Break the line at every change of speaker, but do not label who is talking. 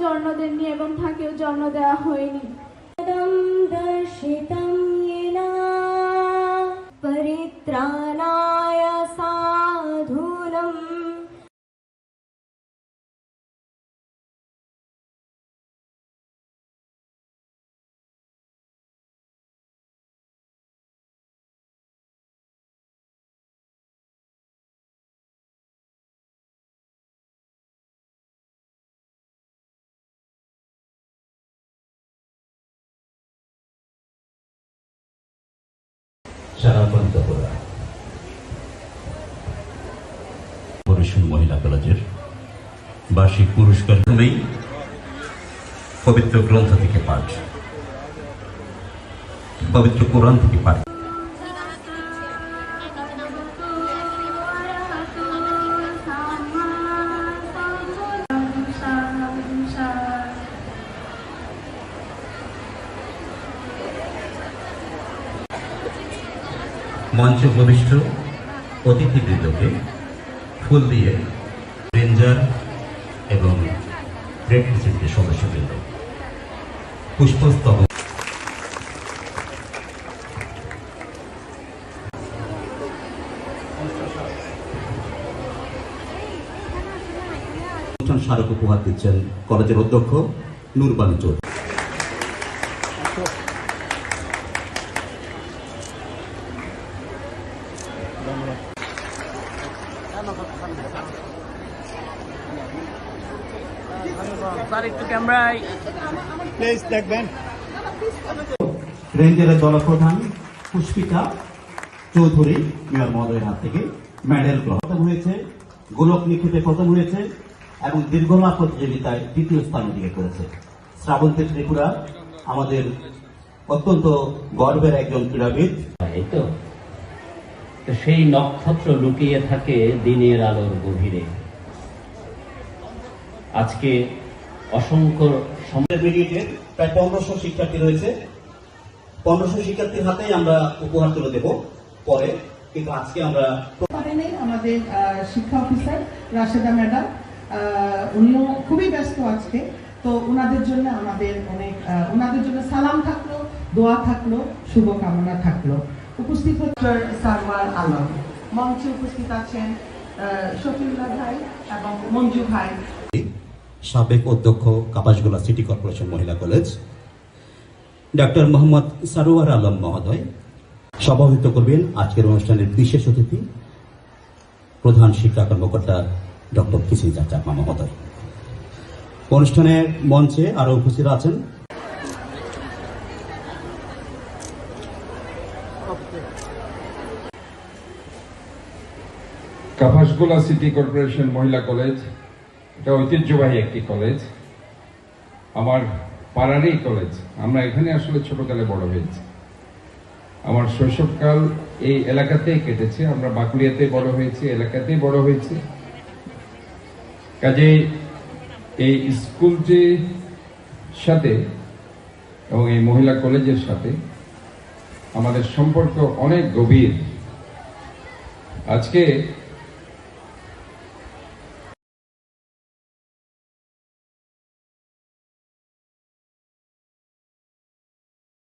জন্ম দেননি এবং তাকেও জন্ম দেওয়া হয়নি।
দর্শিতং येन পরিত্রাণায় সাধূনাম।
মহিলা কলেজের বার্ষিক পুরস্কার পবিত্র গ্রন্থ থেকে পাঠ, পবিত্র কোরআন থেকে পাঠ। মঞ্চ ভবিষ্ঠ অতিথিবৃন্দকে ফুল দিয়ে রেঞ্জার এবং গ্রেড প্রেসিডেন্টের সদস্যবৃন্দ পুষ্পস্তবক অনুষ্ঠান স্মারক উপহার দিচ্ছেন কলেজের অধ্যক্ষ নুরবান চৌধুরী। রেঞ্জারের দলপ্রধান পুষ্পিতা চৌধুরী মেয়র মহোদয়ের হাত থেকে মেডেল গ্রহণ হয়েছে, গোলক নিক্ষেপে প্রথম হয়েছে এবং দীর্ঘলা প্রতিযোগিতায় দ্বিতীয় স্থান অধিকার করেছে। শ্রাবন্তী ত্রিপুরা আমাদের অত্যন্ত গর্বের একজন ক্রীড়াবিদ।
তো সেই নক্ষত্র লুকিয়ে থাকে দিনের আলোর গভীরে। আজকে অসংখ্য
ইন্টারমিডিয়েটের প্রায় 1500 শিক্ষার্থী রয়েছে। 1500 শিক্ষার্থীর হাতেই আমরা উপহার তুলে দেব পরে, কিন্তু আজকে আমরা
আমাদের শিক্ষা অফিসার রাশেদা ম্যাডাম, উনিও খুবই ব্যস্ত আজকে, তো ওনাদের জন্য আমাদের অনেক ওনাদের জন্য সালাম থাকলো, দোয়া থাকলো, শুভকামনা থাকলো। উপস্থিত হচ্ছেন সারওয়ার আলম, মঞ্চে উপস্থিত আছেন শফিউল্লাহ ভাই এবং মঞ্জু ভাই।
সাবেক অধ্যক্ষ কাপাসগোলা সিটি কর্পোরেশন মহিলা কলেজ ডক্টর মোহাম্মদ সারোয়ার আলম মহোদয় সভাপতিত্ব করবেন। আজকের অনুষ্ঠানের বিশেষ অতিথি প্রধান শিক্ষা কর্মকর্তা ডক্টর কিসিন চাচা মহোদয়। অনুষ্ঠানের মঞ্চে আরো উপস্থিত আছেন
কাপাসগোলা সিটি কর্পোরেশন মহিলা কলেজ। এটা ঐতিহ্যবাহী একটি কলেজ, আমার পাড়ারই কলেজ। আমরা এখানে আসলে ছোটকালে বড় হয়েছি। আমার শৈশবকাল এই এলাকাতেই কেটেছে। আমরা বাঁকুড়িয়াতে বড় হয়েছি, এলাকাতেই বড় হয়েছি। কাজেই এই স্কুলটির সাথে এবং এই মহিলা কলেজের সাথে আমাদের সম্পর্ক অনেক গভীর। আজকে